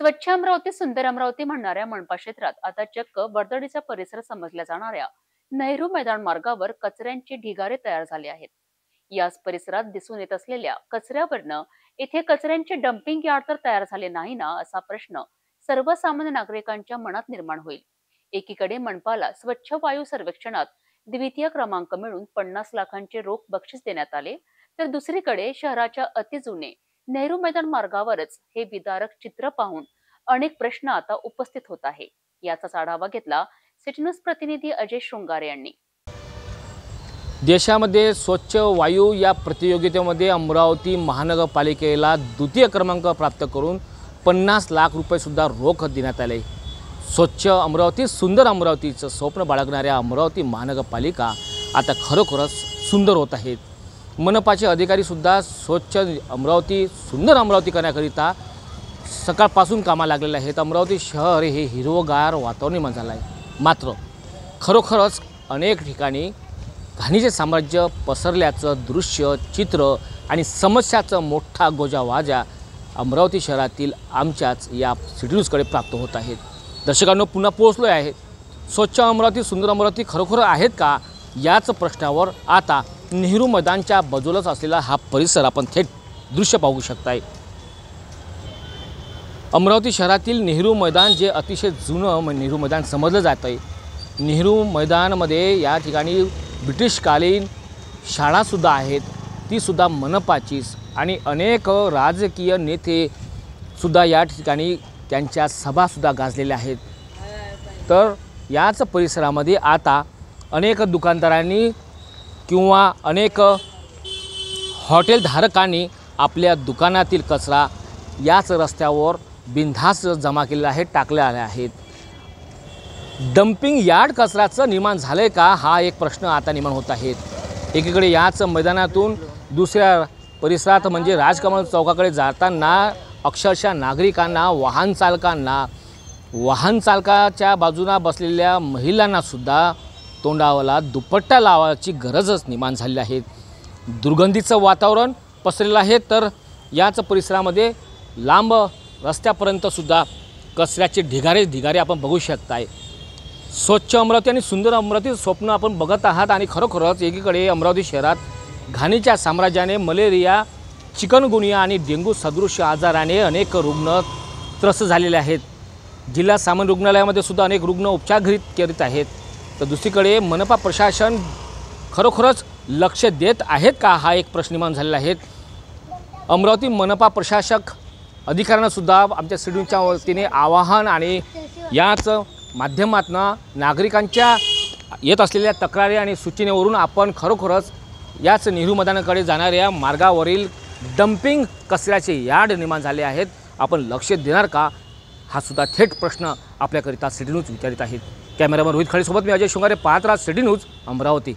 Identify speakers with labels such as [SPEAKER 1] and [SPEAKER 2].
[SPEAKER 1] स्वच्छ अमरावती सुंदर अमरावती म्हणणाऱ्या मनपा क्षेत्रात आता चक्क वर्दळीचा परिसर समजल्या जाणाऱ्या नेहरू मैदान मार्गावर कचऱ्यांचे ढिगारे तयार झाले आहेत. याच परिसरात दिसून येत असलेल्या कचऱ्यावरनं इथे कचऱ्यांचे डम्पिंग यार्ड तर तयार झाले नाही ना, असा प्रश्न सर्वसामान्य नागरिकांच्या मनात निर्माण होईल. एकीकडे मनपाला स्वच्छ वायू सर्वेक्षणात द्वितीय क्रमांक मिळून 50 लाखांचे रोख बक्षीस देण्यात आले, तर दुसरीकडे शहराच्या अतिजुने नेहरू मैदान मार्गावरच हे विदारक चित्र पाहून अनेक प्रश्न आता उपस्थित होत आहे. याचाच आढावा घेतला सिटी न्यूज प्रतिनिधी अजय शृंगारे यांनी.
[SPEAKER 2] देशामध्ये स्वच्छ वायू या प्रतियोगितेमध्ये अमरावती महानगरपालिकेला द्वितीय क्रमांक प्राप्त करून 50 लाख रुपये सुद्धा रोख देण्यात आले. स्वच्छ अमरावती सुंदर अमरावतीचं स्वप्न बाळगणाऱ्या अमरावती महानगरपालिका आता खरोखरच सुंदर होत आहेत. मनपाचे अधिकारी सुद्धा स्वच्छ अमरावती सुंदर अमरावती करण्याकरिता सकाळपासून कामाला लागलेले आहेत. अमरावती शहर हे हिरवगार वातावरण निर्माण झालं आहे. मात्र खरोखरच अनेक ठिकाणी घाणीचे साम्राज्य पसरल्याचं दृश्य चित्र आणि समस्याचं मोठा गोजावाजा अमरावती शहरातील आमच्याच या सिटी न्यूजकडे प्राप्त होत आहेत. दर्शकांनो, पुन्हा पोहोचलो आहे. स्वच्छ अमरावती सुंदर अमरावती खरोखर आहेत का, याच प्रश्नावर आता नेहरू मैदानच्या बाजूलाच असलेला हा परिसर आपण थेट दृश्य पाहू शकताय. अमरावती शहरातील नेहरू मैदान जे अतिशय जुनं नेहरू मैदान समजलं जात आहे. नेहरू मैदानामध्ये या ठिकाणी ब्रिटिशकालीन शाळासुद्धा आहेत, तीसुद्धा मनपाचीच, आणि अनेक राजकीय नेतेसुद्धा या ठिकाणी त्यांच्या सभासुद्धा गाजलेल्या आहेत. तर याच परिसरामध्ये आता अनेक दुकानदारांनी किंवा अनेक हॉटेलधारकांनी आपल्या दुकानातील कचरा याच रस्त्यावर बिनधास्त जमा केलेला आहे, टाकले आले आहेत. डम्पिंग यार्ड कचऱ्याचं निर्माण झालं आहे का, हा एक प्रश्न आता निर्माण होत आहे. एकीकडे याच मैदानातून दुसऱ्या परिसरात म्हणजे राजकमल चौकाकडे जाताना अक्षरशः नागरिकांना वाहन चालकाच्या बाजूला बसलेल्या महिलांनासुद्धा तोंडावला दुपट्टा लावायची गरजच निर्माण झाली आहे. दुर्गंधीचं वातावरण पसरलेलं आहे. तर याच परिसरामध्ये लांब रस्त्यापर्यंतसुद्धा कचऱ्याचे ढिगारे आपण बघू शकताय. स्वच्छ अमरावती आणि सुंदर अमरावती स्वप्न आपण बघत आहात. आणि खरोखरच एकीकडे अमरावती शहरात घाणीच्या साम्राज्याने मलेरिया, चिकनगुनिया आणि डेंग्यू सदृश आजाराने अनेक रुग्ण त्रस्त झालेले आहेत. जिल्हा सामान्य रुग्णालयामध्ये सुद्धा अनेक रुग्ण उपचार करीत आहेत. तर दुसरीकडे मनपा प्रशासन खरोखरच लक्ष देत आहेत का, हा एक प्रश्न निर्माण झालेला आहे. अमरावती मनपा प्रशासक अधिकाऱ्यांनासुद्धा आमच्या सिटी न्यूजच्या वतीने आवाहन आणि याच माध्यमातून नागरिकांच्या येत असलेल्या तक्रारी आणि सूचनेवरून आपण खरोखरच याच नेहरू मैदानाकडे जाणाऱ्या मार्गावरील डम्पिंग कचऱ्याचे यार्ड निर्माण झाले आहेत. आपण लक्ष देणार का, हा सुद्धा थेट प्रश्न आपल्याकरिता सिटी न्यूज विचारित आहेत. कॅमेरामन रोहित खळेसोबत मी अजय शृंगारे, पाहत राहा सिटी न्यूज अमरावती.